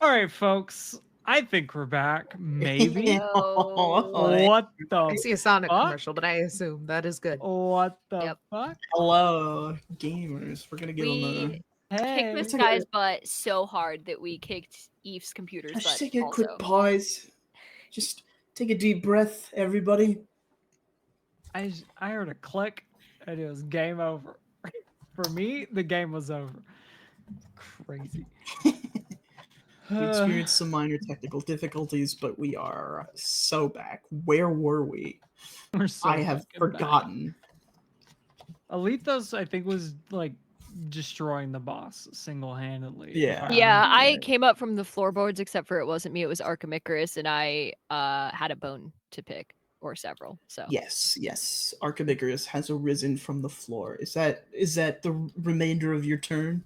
All right, folks. I think we're back. Maybe. Oh, What I the see a Sonic fuck? commercial, but I assume that is good. What the Yep. fuck? Hello, gamers. We're gonna give them We a. kicked Hey. this guy's butt so hard that we kicked Eve's computer's Let's butt take a also. quick pause. Just take a deep breath, everybody. I heard a click and it was game over. For me, the game was over. Crazy. We experienced some minor technical difficulties, but we are so back. Where were we? We're so I have fucking forgotten. back. Alethos, I think, was like destroying the boss single-handedly. if Yeah. I Yeah, remember I right. came up from the floorboards, except for it wasn't me, it was Archimicarus, and I had a bone to pick, or several, so. Yes. Archimicarus has arisen from the floor. Is that the remainder of your turn?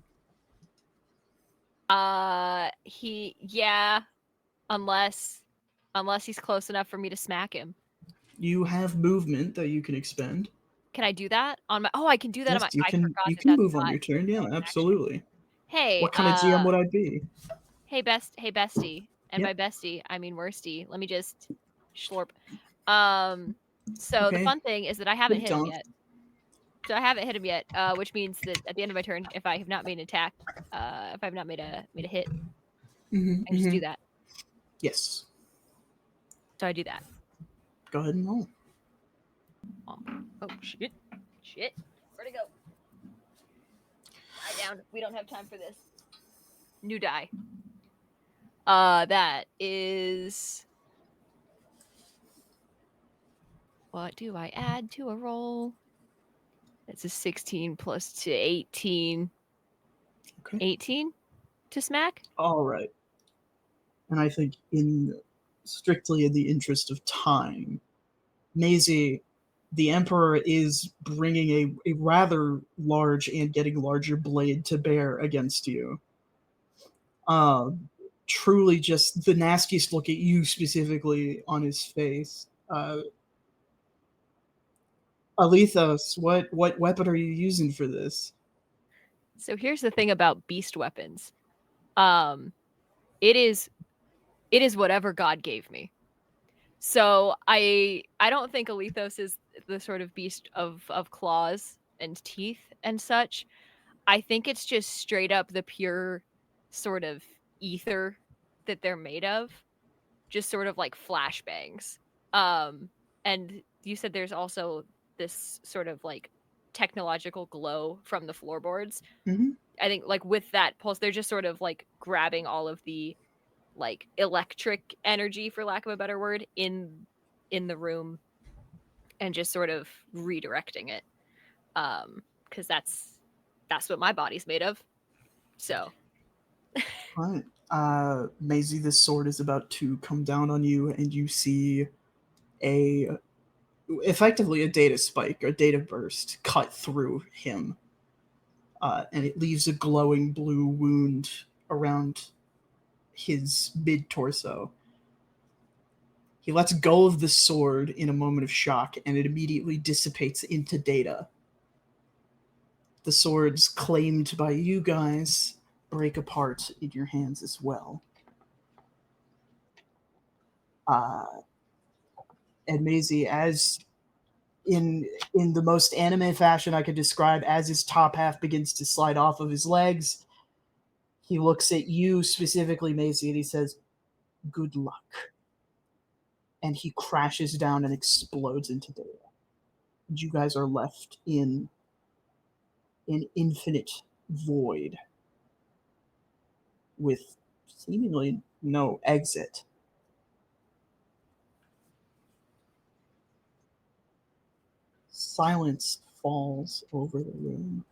Yeah, unless he's close enough for me to smack him. You have movement that you can expend. Can I do that on my? Oh, I can do that on my. Yes, you I can. forgot You that can that's move on not your turn. Yeah, bonus action. absolutely. Hey, What kind of GM would I be? Hey bestie, and Yep. by bestie I mean worsty. Let me just slurp. So the Okay. fun thing is that I haven't hit him Don't. yet. So I haven't hit him yet, which means that at the end of my turn, if I have not made an attack, if I've not made a hit, Mhm, I just do mhm. that. Yes. So I do that. Go ahead and roll. Oh shit! Where'd it go? Die down. We don't have time for this. New die. That is. What do I add to a roll? It's a 16 plus to 18. Okay. 18 to smack? All right. And I think, strictly in the interest of time, Maisie, the Emperor is bringing a rather large and getting larger blade to bear against you. Truly, just the nastiest look at you specifically on his face. Alethos, what weapon are you using for this? So here's the thing about beast weapons. It is whatever God gave me. So I don't think Alethos is the sort of beast of claws and teeth and such. I think it's just straight up the pure sort of ether that they're made of. Just sort of like flashbangs. And you said there's also this sort of like technological glow from the floorboards. Mhm. I think like with that pulse, they're just sort of like grabbing all of the like electric energy, for lack of a better word, in the room and just sort of redirecting it. Because that's what my body's made of. So All right. Maisie, this sword is about to come down on you, and you see effectively a data spike, a data burst cut through him. And it leaves a glowing blue wound around his mid-torso. He lets go of the sword in a moment of shock, and it immediately dissipates into data. The swords claimed by you guys break apart in your hands as well. And Maisie, as in the most anime fashion I could describe, as his top half begins to slide off of his legs, he looks at you specifically, Maisie, and he says, "Good luck." And he crashes down and explodes into data. And you guys are left in an infinite void with seemingly no exit. Silence falls over the room.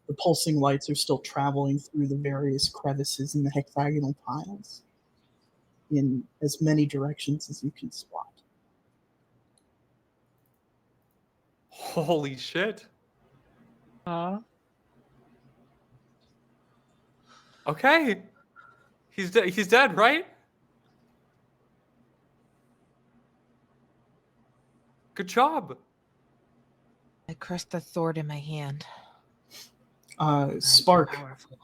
The pulsing lights are still traveling through the various crevices in the hexagonal tiles in as many directions as you can spot. Holy shit. Okay. He's dead, right? Good job. I crushed the sword in my hand. Spark, Powerful.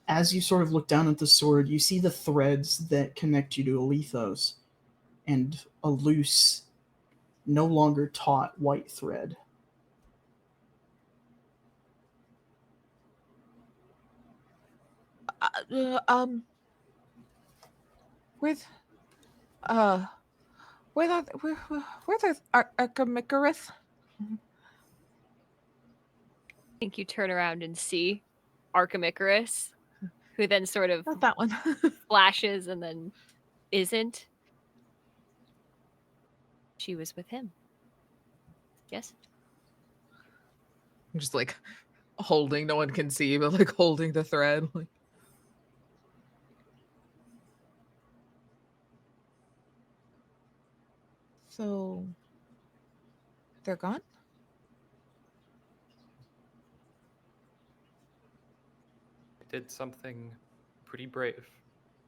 as you sort of look down at the sword, you see the threads that connect you to Alethos and a loose, no longer taut white thread. With where the Archimicarus? I think you turn around and see Archimicarus, who then sort of Not that one. flashes and then isn't. She was with him. Yes? I'm just like holding, no one can see, but like holding the thread. Like, so they're gone? Did something pretty brave,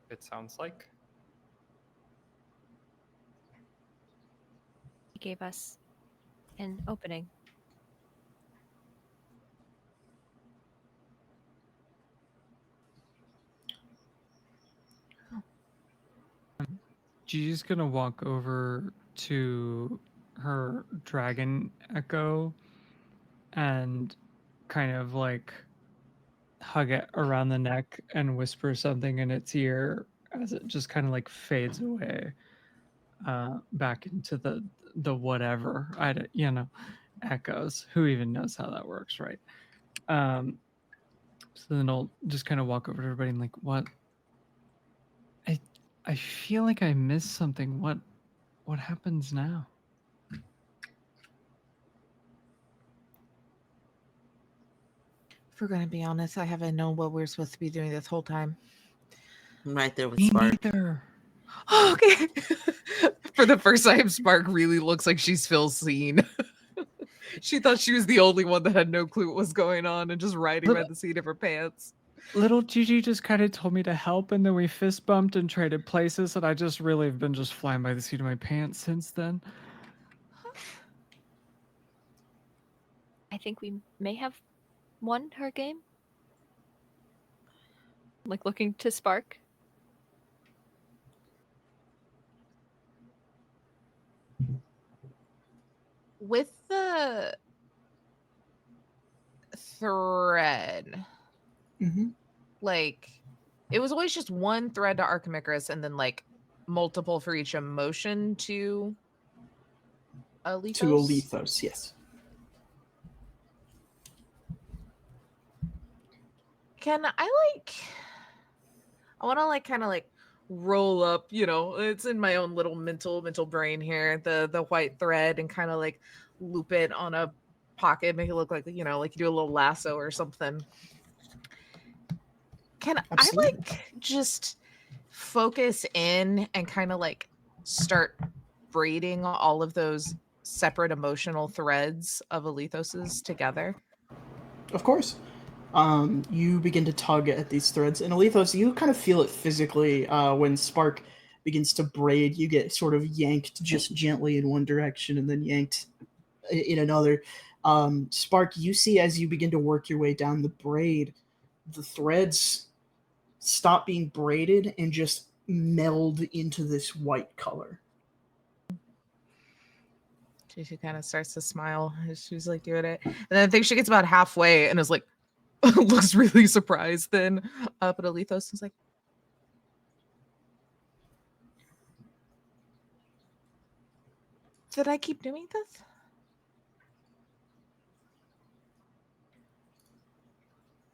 it sounds like. He gave us an opening. Gigi's gonna walk over to her dragon echo and kind of like hug it around the neck and whisper something in its ear as it just kind of like fades away back into the whatever echoes. Who even knows how that works, right? So then I'll just kind of walk over to everybody and like, what? I feel like I missed something. What happens now? If we're gonna be honest, I haven't known what we're supposed to be doing this whole time. I'm right there with Me Spark. neither. Okay. For the first time, Spark really looks like she's Phil's seen. She thought she was the only one that had no clue what was going on and just riding by the seat of her pants. Little Gigi just kind of told me to help, and then we fist bumped and traded places, and I just really have been just flying by the seat of my pants since then. I think we may have won her game. Like looking to Spark. With the thread, Mm-hmm. like, it was always just one thread to Archimicarus and then like multiple for each emotion to Alethos. To Alethos, yes. Can I want to like kind of like roll up, it's in my own little mental brain here, the white thread, and kind of like loop it on a pocket, make it look like, like you do a little lasso or something. Can Absolutely. I like just focus in and kind of like start braiding all of those separate emotional threads of Alethos's together? Of course. You begin to tug at these threads, and Alethos, you kind of feel it physically when Spark begins to braid. You get sort of yanked just gently in one direction and then yanked in another. Spark, you see as you begin to work your way down the braid, the threads stop being braided and just meld into this white color. She kind of starts to smile as she's like doing it, and then I think she gets about halfway and is like, looks really surprised. Then up at Alethos is like, "Did I keep doing this?"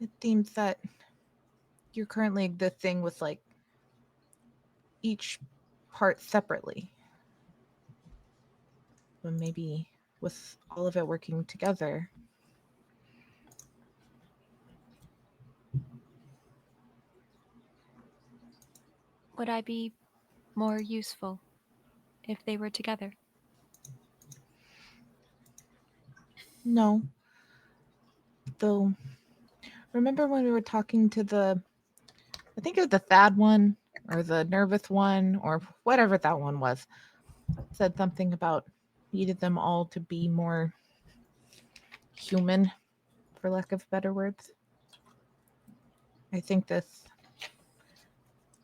It seems that you're currently the thing with like each part separately, but maybe with all of it working together. Would I be more useful if they were together? No. Though, remember when we were talking to I think it was the Thad one or the Nervous one or whatever that one was, said something about needed them all to be more human, for lack of better words. I think this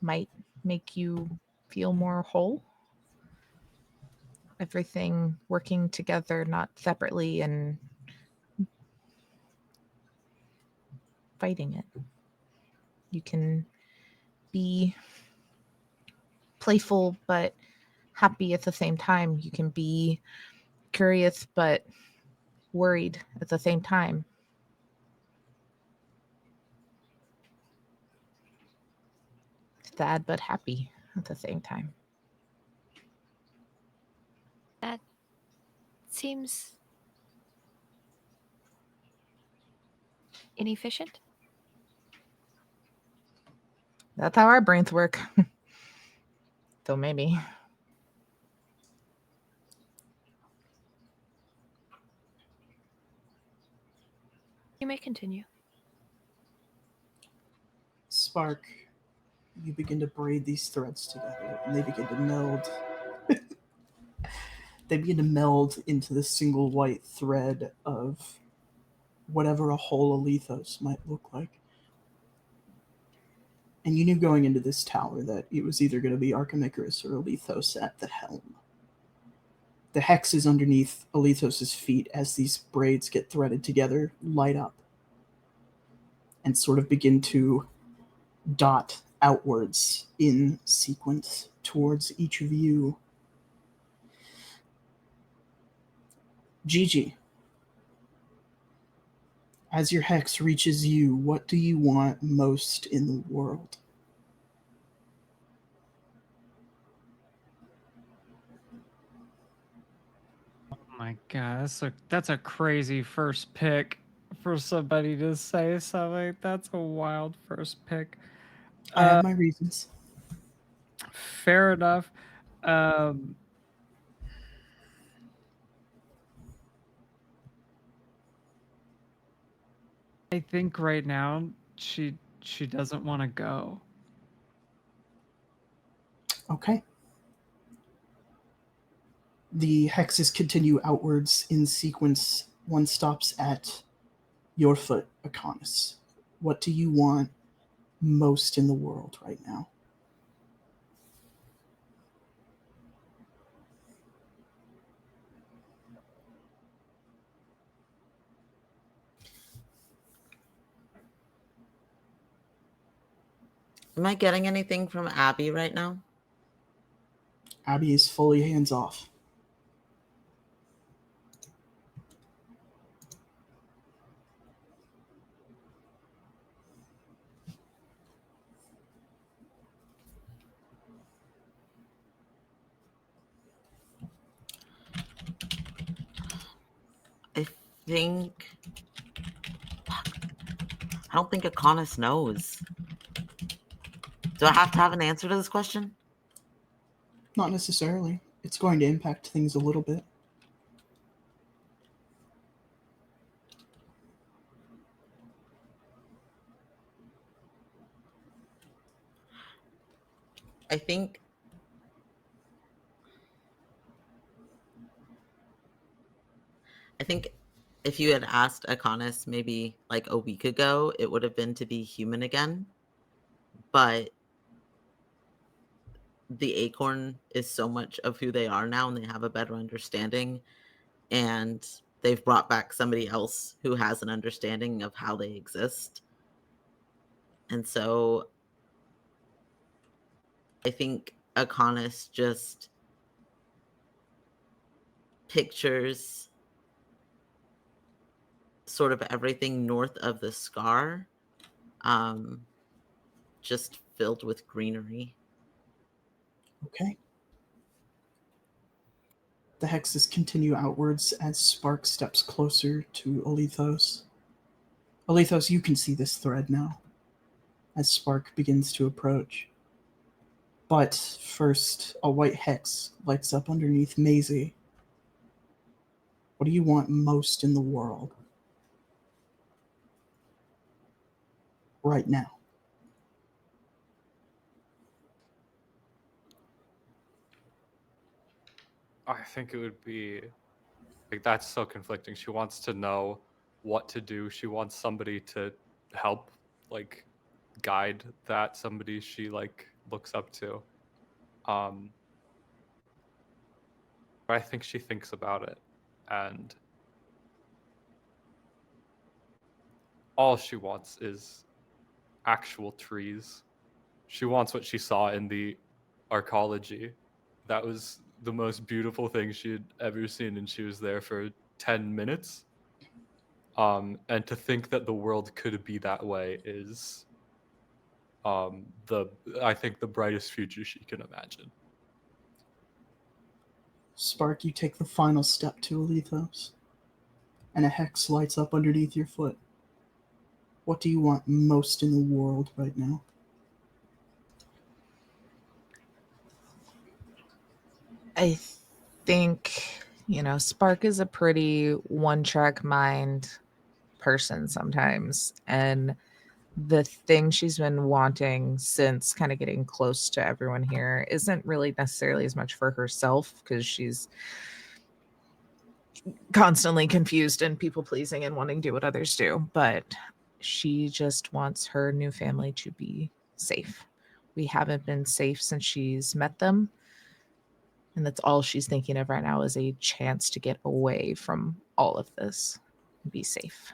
might make you feel more whole. Everything working together, not separately, and fighting it. You can be playful but happy at the same time. You can be curious but worried at the same time. Sad but happy at the same time. That seems inefficient. That's how our brains work. So maybe. You may continue. Spark, you begin to braid these threads together, and they begin to meld. They begin to meld into the single white thread of whatever a whole Alethos might look like. And you knew going into this tower that it was either going to be Archimicrus or Alethos at the helm. The hexes underneath Alethos' feet, as these braids get threaded together, light up and sort of begin to dot outwards in sequence towards each of you. Gigi, as your hex reaches you, what do you want most in the world? Oh my god, that's a crazy first pick for somebody to say something. That's a wild first pick. I have my reasons. Fair enough. I think right now she doesn't want to go. Okay. The hexes continue outwards in sequence. One stops at your foot, Akonis. What do you want most in the world right now? Am I getting anything from Abby right now? Abby is fully hands off. I think... I don't think Akonis knows. Do I have to have an answer to this question? Not necessarily. It's going to impact things a little bit. I think if you had asked Akonis maybe like a week ago, it would have been to be human again. But the acorn is so much of who they are now, and they have a better understanding. And they've brought back somebody else who has an understanding of how they exist. And so I think Akonis just pictures sort of everything north of the scar, just filled with greenery. Okay. The hexes continue outwards as Spark steps closer to Alethos. Alethos, you can see this thread now as Spark begins to approach. But first, a white hex lights up underneath Maisie. What do you want most in the world? Right now. I think it would be like that's so conflicting. She wants to know what to do. She wants somebody to help like guide that somebody she like looks up to. But I think she thinks about it, and all she wants is actual trees. She wants what she saw in the arcology. That was the most beautiful thing she had ever seen, and she was there for 10 minutes. And to think that the world could be that way is the I think the brightest future she can imagine. Spark, you take the final step to Alethos, and a hex lights up underneath your foot. What do you want most in the world right now? I think, Spark is a pretty one-track mind person sometimes. And the thing she's been wanting since kind of getting close to everyone here isn't really necessarily as much for herself, because she's constantly confused and people pleasing and wanting to do what others do, but she just wants her new family to be safe. We haven't been safe since she's met them, and that's all she's thinking of right now, is a chance to get away from all of this and be safe.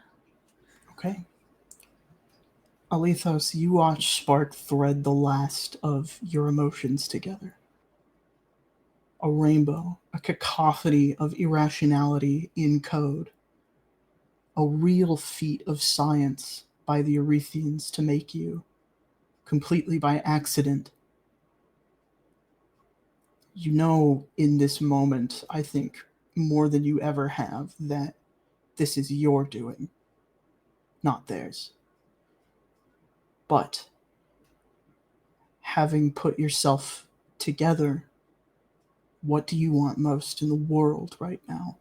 Okay. Alethos, you watch Spark thread the last of your emotions together. A rainbow, a cacophony of irrationality in code. A real feat of science by the Arethians to make you, completely by accident. You know in this moment, I think, more than you ever have, that this is your doing, not theirs. But having put yourself together, what do you want most in the world right now?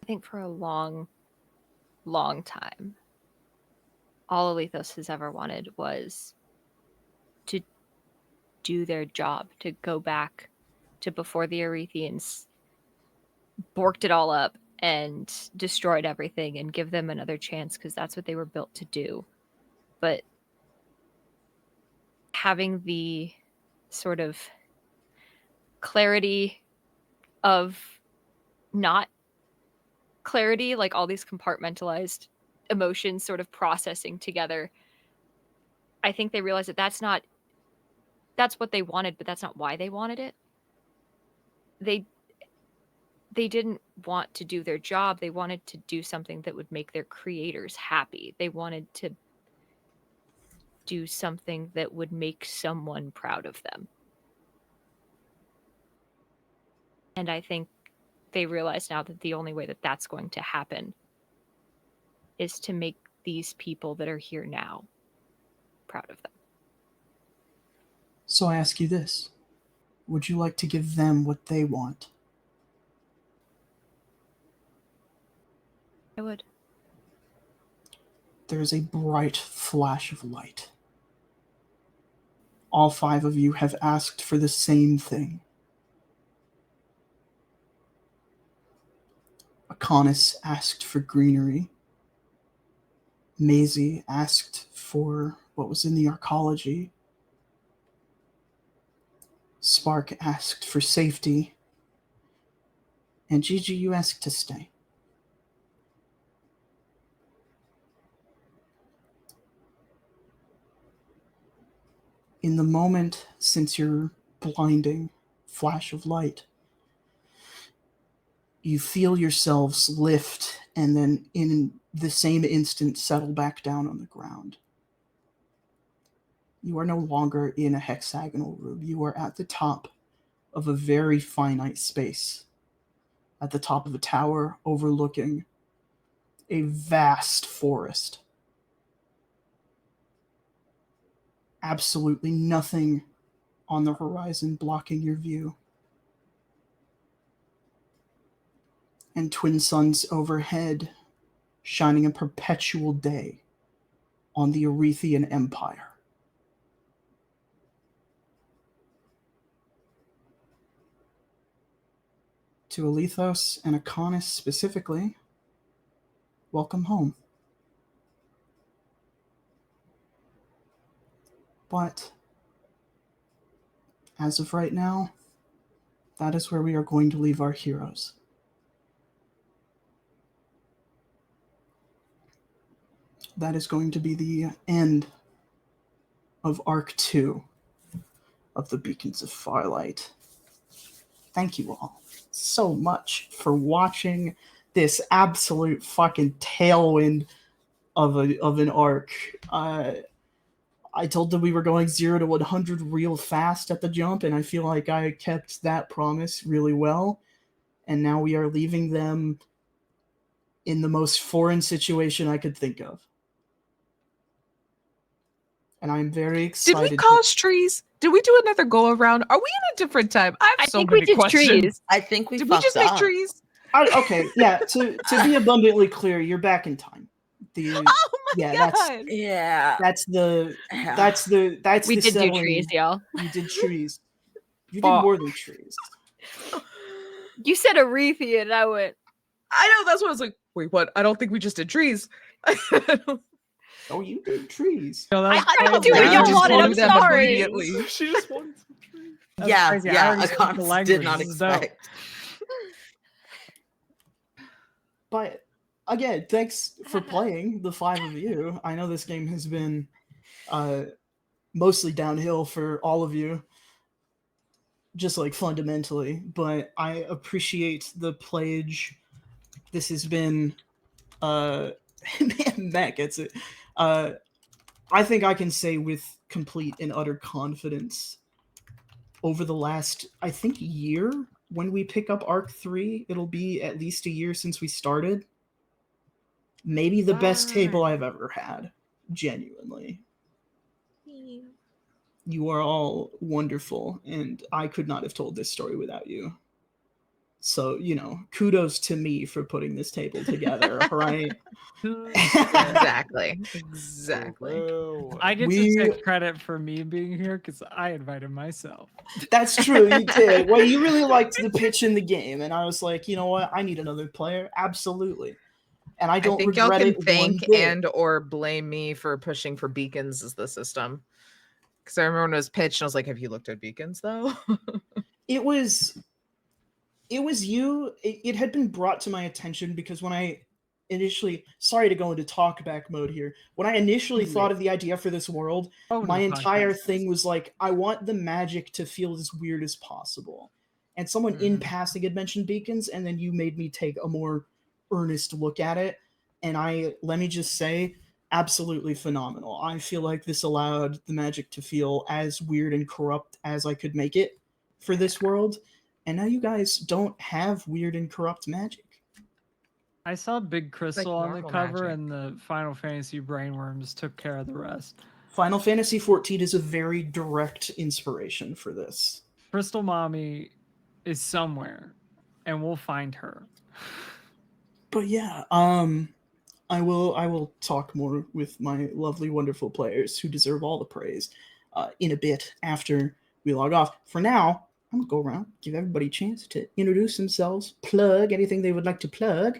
I think for a long, long time, all Alethos has ever wanted was to do their job, to go back to before the Arethians borked it all up and destroyed everything, and give them another chance, because that's what they were built to do. But having the sort of clarity of not clarity, like all these compartmentalized emotions sort of processing together, I think they realized that that's what they wanted, but that's not why they wanted it. They didn't want to do their job. They wanted to do something that would make their creators happy. They wanted to do something that would make someone proud of them. And I think they realize now that the only way that that's going to happen is to make these people that are here now proud of them. So I ask you this. Would you like to give them what they want? I would. There is a bright flash of light. All 5 of you have asked for the same thing. Akonis asked for greenery. Maisie asked for what was in the arcology. Spark asked for safety. And Gigi, you asked to stay. In the moment since your blinding flash of light, you feel yourselves lift and then in the same instant settle back down on the ground. You are no longer in a hexagonal room. You are at the top of a very finite space, at the top of a tower overlooking a vast forest. Absolutely nothing on the horizon blocking your view. And twin suns overhead, shining a perpetual day on the Arethian Empire. To Alethos and Akonis specifically, welcome home. But as of right now, that is where we are going to leave our heroes. That is going to be the end of Arc 2 of the Beacons of Farlight. Thank you all so much for watching this absolute fucking tailwind of an arc. I told them we were going 0 to 100 real fast at the jump, and I feel like I kept that promise really well. And now we are leaving them in the most foreign situation I could think of. And I'm very excited. Did we cause trees? Did we do another go around? Are we in a different time? I have so think many we did questions. trees. I think we Did we fucked just make up. trees? Okay, yeah. To be abundantly clear, you're back in time. Oh my god! Yeah. That's the We did do settling. trees, y'all. You did trees. You did Fuck. more than trees. You said Arethian, and I went, I know, that's what I was like. Wait, what? I don't think we just did trees. Oh, you did trees. No, I that's tried to crazy. do what I y'all already wanted, spoke I'm the- them sorry. immediately. She just wanted some trees. That's Yeah, crazy. I yeah. already spoke the Akans language. did not This is dope. expect. But again, thanks for playing, the 5 of you. I know this game has been mostly downhill for all of you, just like fundamentally, but I appreciate the pledge. This has been man, Matt gets it. I think I can say with complete and utter confidence, over the last, I think, year, when we pick up Arc 3, it'll be at least a year since we started. Maybe the best table I've ever had. Genuinely. You are all wonderful, and I could not have told this story without you. So, kudos to me for putting this table together, right? Exactly. I get We- to take credit for me being here because I invited myself. That's true, you did. Well, you really liked the pitch in the game, and I was like, you know what? I need another player. Absolutely. And I I don't think y'all regret can it one thank bit. and or blame me for pushing for beacons as the system. Because I remember when it was pitched, and I was like, "Have you looked at beacons, though?" It was you. It had been brought to my attention because when I initially, sorry to go into talkback mode here, when I initially thought of the idea for this world, Oh, my no, entire podcast. thing was like, I want the magic to feel as weird as possible. And someone in Mhm. passing had mentioned beacons, and then you made me take a more earnest look at it. And let me just say, absolutely phenomenal. I feel like this allowed the magic to feel as weird and corrupt as I could make it for this world. And now you guys don't have weird and corrupt magic. I saw Big Crystal on the normal cover, magic. and the Final Fantasy brainworms took care of the rest. Final Fantasy XIV is a very direct inspiration for this. Crystal Mommy is somewhere, and we'll find her. But yeah, I will talk more with my lovely, wonderful players who deserve all the praise in a bit after we log off. For now, I'm gonna go around, give everybody a chance to introduce themselves, plug anything they would like to plug,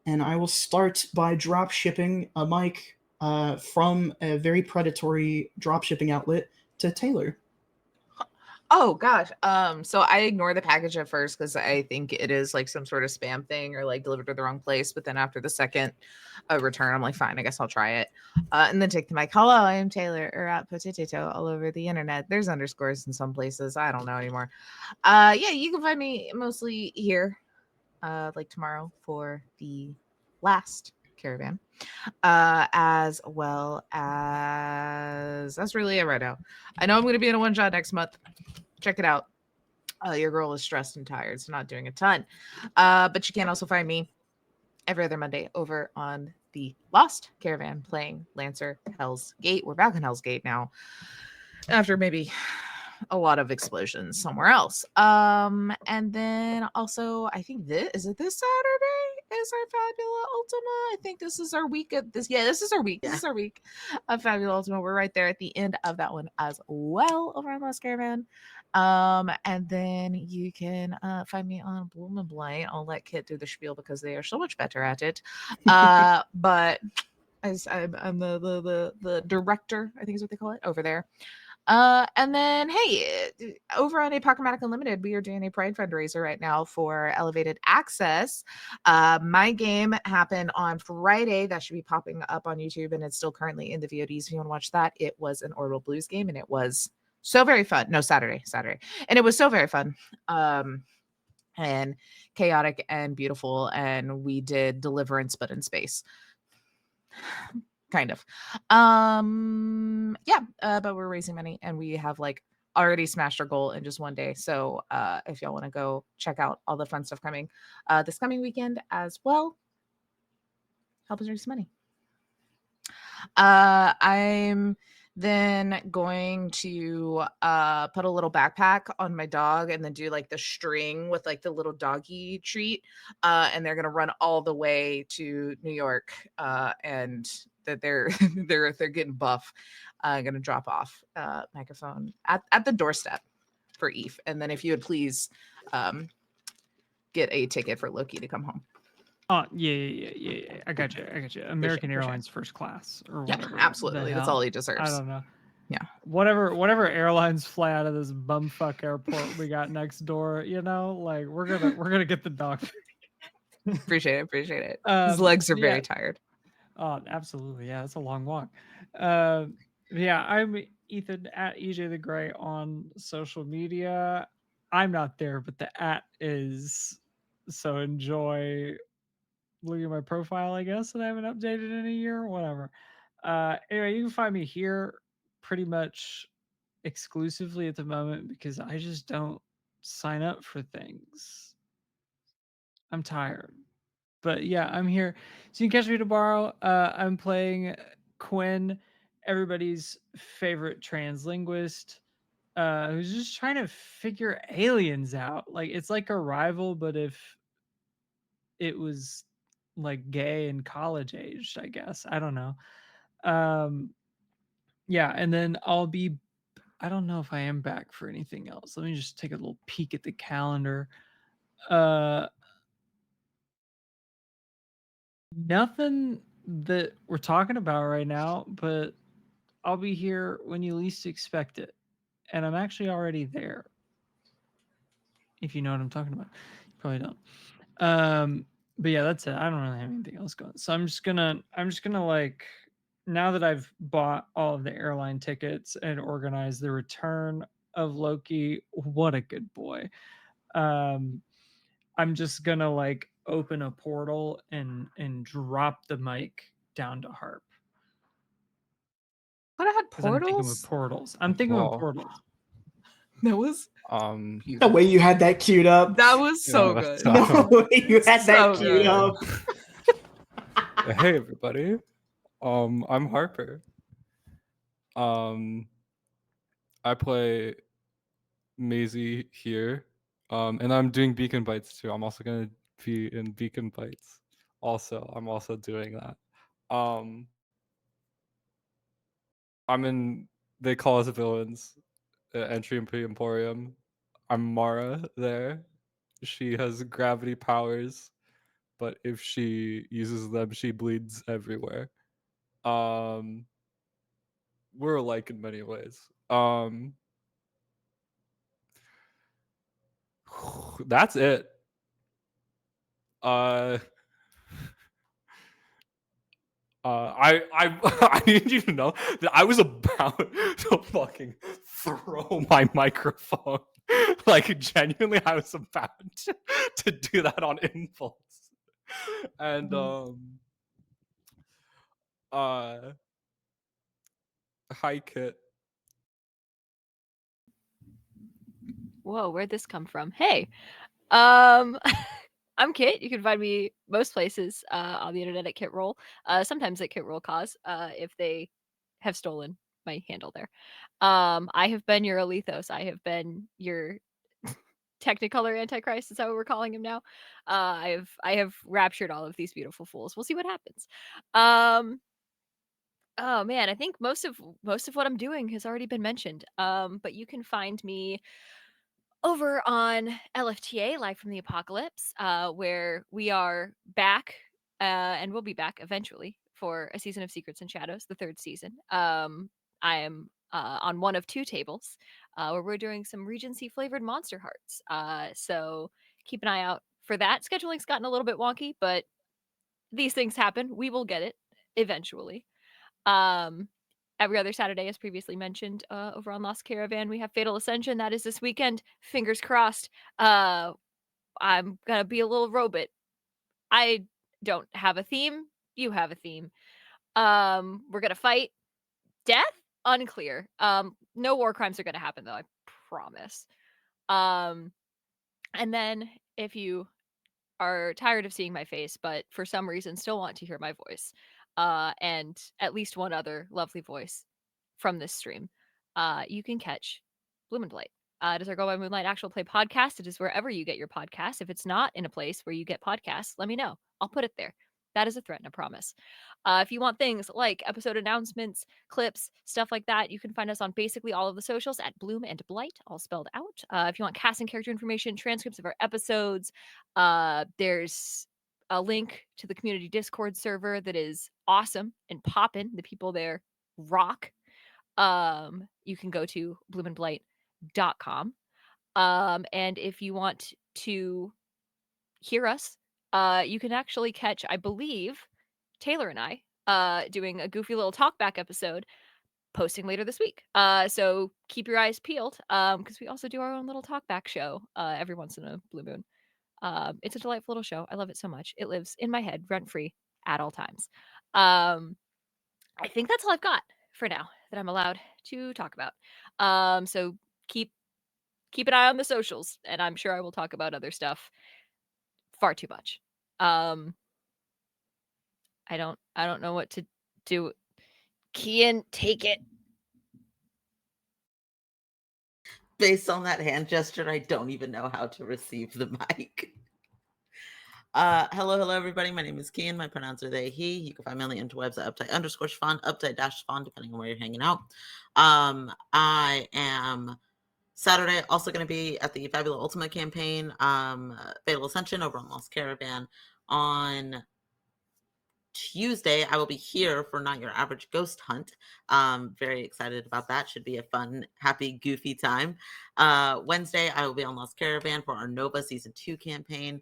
and I will start by drop shipping a mic from a very predatory drop shipping outlet to Taylor. Oh gosh. So I ignore the package at first because I think it is like some sort of spam thing or like delivered to the wrong place. But then after the second return, I'm like, fine, I guess I'll try it. And then take the mic. Hello, I am Taylor or at Potato all over the internet. There's underscores in some places. I don't know anymore. Yeah, you can find me mostly here, like tomorrow for the last caravan. As well as that's really it right now. I know I'm going to be in a one shot next month. Check it out. Your girl is stressed and tired, so not doing a ton. But you can also find me every other Monday over on the Lost Caravan playing Lancer Hell's Gate. We're back on Hell's Gate now after maybe a lot of explosions somewhere else. And then also I think this Saturday is our Fabula Ultima. I think this is our week of this. Yeah, this is our week. Yeah. This is our week of Fabula Ultima. We're right there at the end of that one as well over on Lost Caravan. And then you can find me on Bloom and Blight. I'll let Kit do the spiel because they are so much better at it. But I'm the director, I think is what they call it over there. And then, hey, over on Apocalyptic Unlimited, we are doing a Pride fundraiser right now for Elevated Access. My game happened on Friday. That should be popping up on YouTube, and it's still currently in the VODs if you want to watch that. It was an Orbital Blues game, and it was so very fun. No, Saturday, and it was so very fun. And chaotic and beautiful, and we did Deliverance, but in space. Kind of. But we're raising money and we have like already smashed our goal in just one day. So if y'all want to go check out all the fun stuff coming this coming weekend as well, help us raise money. I'm then going to put a little backpack on my dog and then do like the string with like the little doggy treat, and they're gonna run all the way to New York, and that they're they're getting buff. Gonna drop off microphone at the doorstep for Eve, and then if you would please get a ticket for Loki to come home. Oh, yeah. I got you. American For sure. Airlines first class or Yeah, whatever. absolutely. That's all he I deserves. don't know. Yeah. Whatever airlines fly out of this bumfuck airport we got next door, like we're gonna get the dog. Appreciate it. His legs are very tired. Oh, absolutely. Yeah, it's a long walk. Yeah, I'm Ethan at EJ the Gray on social media. I'm not there, but the @ is. So enjoy looking at my profile, I guess, that I haven't updated in a year, whatever. Anyway, you can find me here pretty much exclusively at the moment because I just don't sign up for things. I'm tired. But yeah, I'm here. So you can catch me tomorrow. I'm playing Quinn, everybody's favorite translinguist, who's just trying to figure aliens out. Like it's like Arrival, but if it was like gay and college aged, I guess. I don't know. Yeah, and then I don't know if I am back for anything else. Let me just take a little peek at the calendar. Nothing that we're talking about right now, but I'll be here when you least expect it. And I'm actually already there. If you know what I'm talking about. You probably don't. But yeah, that's it. I don't really have anything else going. So I'm just gonna like, now that I've bought all of the airline tickets and organized the return of Loki, what a good boy. I'm just gonna like open a portal and drop the mic down to Harp. But I had 'Cause I'm thinking with portals. portals. I'm thinking with Wow. portals. That was The way you had that queued up. that was so Yeah, good. The way you had that So queued good. up. Hey everybody. I'm Harper. I play Maisie here. And I'm doing Beacon Bites too. I'm also gonna be in Beacon Bites. I'm also doing that. I'm in They Call Us Villains, Entry into Emporium. I'm Mara there. She has gravity powers, but if she uses them, she bleeds everywhere. We're alike in many ways. That's it. I I need you to know that I was about to fucking throw my microphone. Like genuinely, I was about to do that on impulse. And hi Kit. Whoa, where'd this come from? Hey, I'm Kit. You can find me most places on the internet at Kit Roll. Sometimes at Kit Roll Cause, if they have stolen my handle there. I have been your Alethos. I have been your Technicolor Antichrist. Is that what we're calling him now? I have raptured all of these beautiful fools. We'll see what happens. Oh man, I think most of what I'm doing has already been mentioned. But you can find me over on LFTA, Live from the Apocalypse, where we are back, and we'll be back eventually for A Season of Secrets and Shadows, the 3rd season. I am on one of 2 tables where we're doing some Regency flavored Monster Hearts. So keep an eye out for that. Scheduling's gotten a little bit wonky, but these things happen. We will get it eventually. Every other Saturday, as previously mentioned, over on Lost Caravan, we have Fatal Ascension. That is this weekend. Fingers crossed. I'm gonna be a little robot. I don't have a theme. You have a theme. We're gonna fight. Death? Unclear. No war crimes are gonna happen though, I promise. And then if you are tired of seeing my face, but for some reason still want to hear my voice, and at least one other lovely voice from this stream, you can catch Bloom and Blight. It is our Go by Moonlight actual play podcast. It is wherever you get your podcasts. If it's not in a place where you get podcasts, let me know. I'll put it there. That is a threat and a promise. If you want things like episode announcements, clips, stuff like that, you can find us on basically all of the socials at Bloom and Blight, all spelled out. If you want cast and character information, transcripts of our episodes, there's a link to the community Discord server that is awesome and poppin'. The people there rock. You can go to bloomandblight.com. And if you want to hear us, you can actually catch, I believe, Taylor and I doing a goofy little talkback episode posting later this week. So keep your eyes peeled because we also do our own little talkback show every once in a blue moon. It's a delightful little show. I love it so much. It lives in my head rent-free at all times. I think that's all I've got for now that I'm allowed to talk about. So keep an eye on the socials, and I'm sure I will talk about other stuff far too much. I don't know what to do. Kian, take it. Based on that hand gesture, I don't even know how to receive the mic. Hello, everybody. My name is Kian. My pronouns are they, he. You can find me on the interwebs at uptight_Shvon, uptight-Shvon, depending on where you're hanging out. I am Saturday also going to be at the Fabula Ultima campaign, Fatal Ascension over on Lost Caravan. On Tuesday, I will be here for Not Your Average Ghost Hunt. Very excited about that. Should be a fun, happy, goofy time. Wednesday, I will be on Lost Caravan for our Nova Season 2 campaign.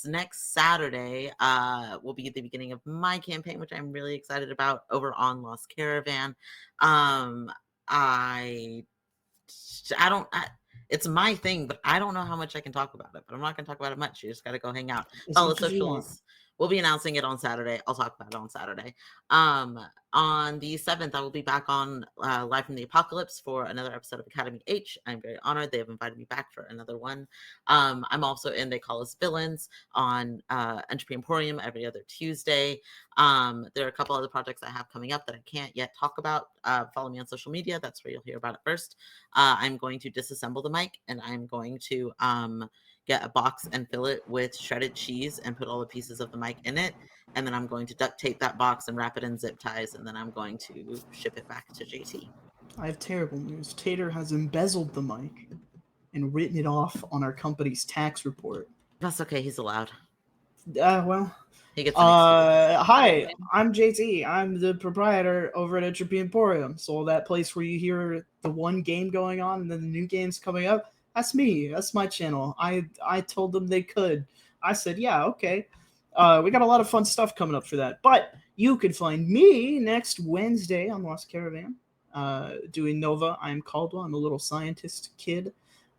Next Saturday will be the beginning of my campaign, which I'm really excited about, over on Lost Caravan. It's my thing, but I don't know how much I can talk about it. But I'm not going to talk about it much. You just got to go hang out. Follow socials. We'll be announcing it on Saturday. I'll talk about it on Saturday. On the 7th, I will be back on Live from the Apocalypse for another episode of Academy H. I'm very honored. They have invited me back for another one. I'm also in They Call Us Villains on Entropy Emporium every other Tuesday. There are a couple other projects I have coming up that I can't yet talk about. Follow me on social media. That's where you'll hear about it first. I'm going to disassemble the mic, and I'm going to get a box and fill it with shredded cheese and put all the pieces of the mic in it. And then I'm going to duct tape that box and wrap it in zip ties. And then I'm going to ship it back to JT. I have terrible news. Tater has embezzled the mic and written it off on our company's tax report. That's okay. He's allowed. Well, he gets an hi, I'm JT. I'm the proprietor over at Entropy Emporium. So that place where you hear the one game going on and then the new game's coming up, that's me. That's my channel. I told them they could. I said, yeah, okay. We got a lot of fun stuff coming up for that. But you can find me next Wednesday on Lost Caravan doing Nova. I'm Caldwell. I'm a little scientist kid.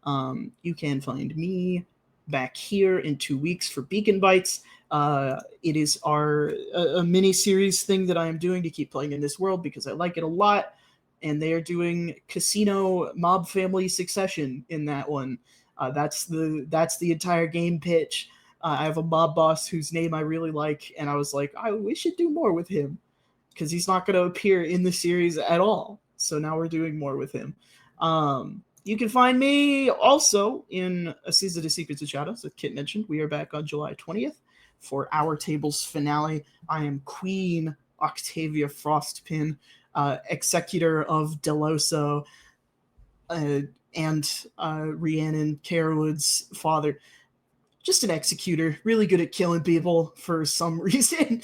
You can find me back here in 2 weeks for Beacon Bites. It is a mini-series thing that I am doing to keep playing in this world because I like it a lot. And they are doing Casino Mob Family Succession in that one. That's the entire game pitch. I have a mob boss whose name I really like, and I was like, we should do more with him because he's not going to appear in the series at all. So now we're doing more with him. You can find me also in A Season of Secrets and Shadows, as Kit mentioned. We are back on July 20th for Our Table's finale. I am Queen Octavia Frostpin, executor of Deloso, and Rhiannon Carewood's father. Just an executor, really good at killing people for some reason.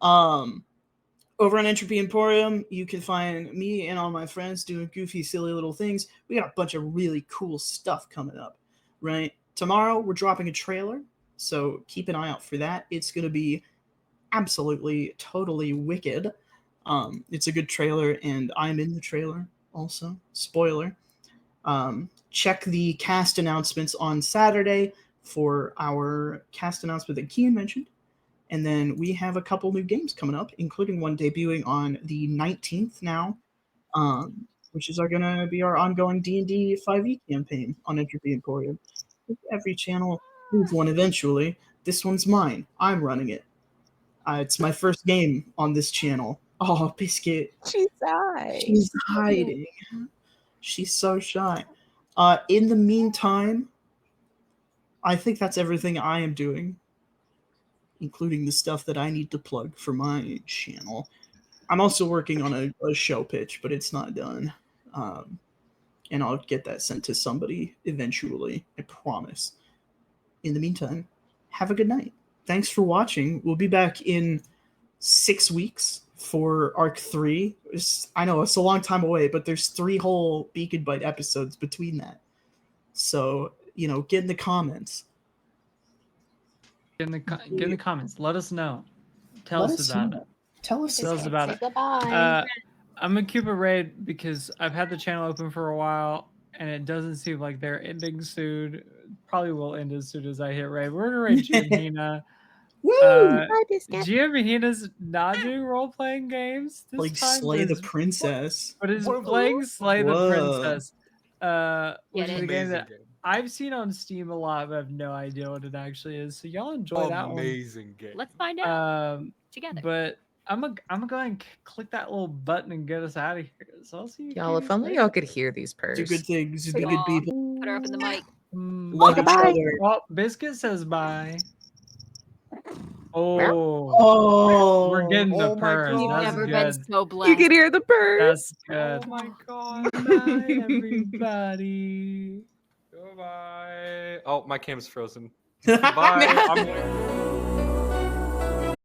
Over on Entropy Emporium, you can find me and all my friends doing goofy, silly little things. We got a bunch of really cool stuff coming up, right? Tomorrow, we're dropping a trailer, so keep an eye out for that. It's going to be absolutely, totally wicked. It's a good trailer, and I'm in the trailer also. Spoiler. Check the cast announcements on Saturday for our cast announcement that Kian mentioned. And then we have a couple new games coming up, including one debuting on the 19th now, which is going to be our ongoing D&D 5e campaign on Entropy Emporium. Every channel needs one eventually. This one's mine. I'm running it. It's my first game on this channel. Oh, Biscuit. She's shy. She's hiding. She's so shy. In the meantime, I think that's everything I am doing, including the stuff that I need to plug for my channel. I'm also working on a show pitch, but it's not done. And I'll get that sent to somebody eventually, I promise. In the meantime, have a good night. Thanks for watching. We'll be back in 6 weeks for Arc 3. I know it's a long time away, but there's 3 whole Beacon Bite episodes between that. So, get in the comments. Get in the comments. Let us know. Tell Let us us about know. it. Tell us Tell us about Say it. goodbye. I'm gonna keep it raid because I've had the channel open for a while and it doesn't seem like they're ending soon. Probably will end as soon as I hit raid. We're gonna raid Giamhina. Woo! Bye, Biscuit. Giamhina's not doing role-playing games this Like time. Slay the Princess. But is Whoa. playing Slay the Whoa. Princess. Which Get is it. a game Amazing that game. I've seen on Steam a lot, but I have no idea what it actually is. So y'all enjoy that one. Amazing game. Let's find out Um, together. but I'm gonna go and click that little button and get us out of here. So I'll see you. Y'all, if cuties only later. y'all could hear these purrs. Do good things. Be Aw. good people. Put her up in the mic. Love each Goodbye. other. Oh, Biscuit says bye. Oh, Oh, we're getting the Oh my purrs. God. You've That's never good. been so You blessed. can hear the purrs. That's Oh good. my god. Bye, everybody. Goodbye. Oh, my cam's frozen. Bye. I'm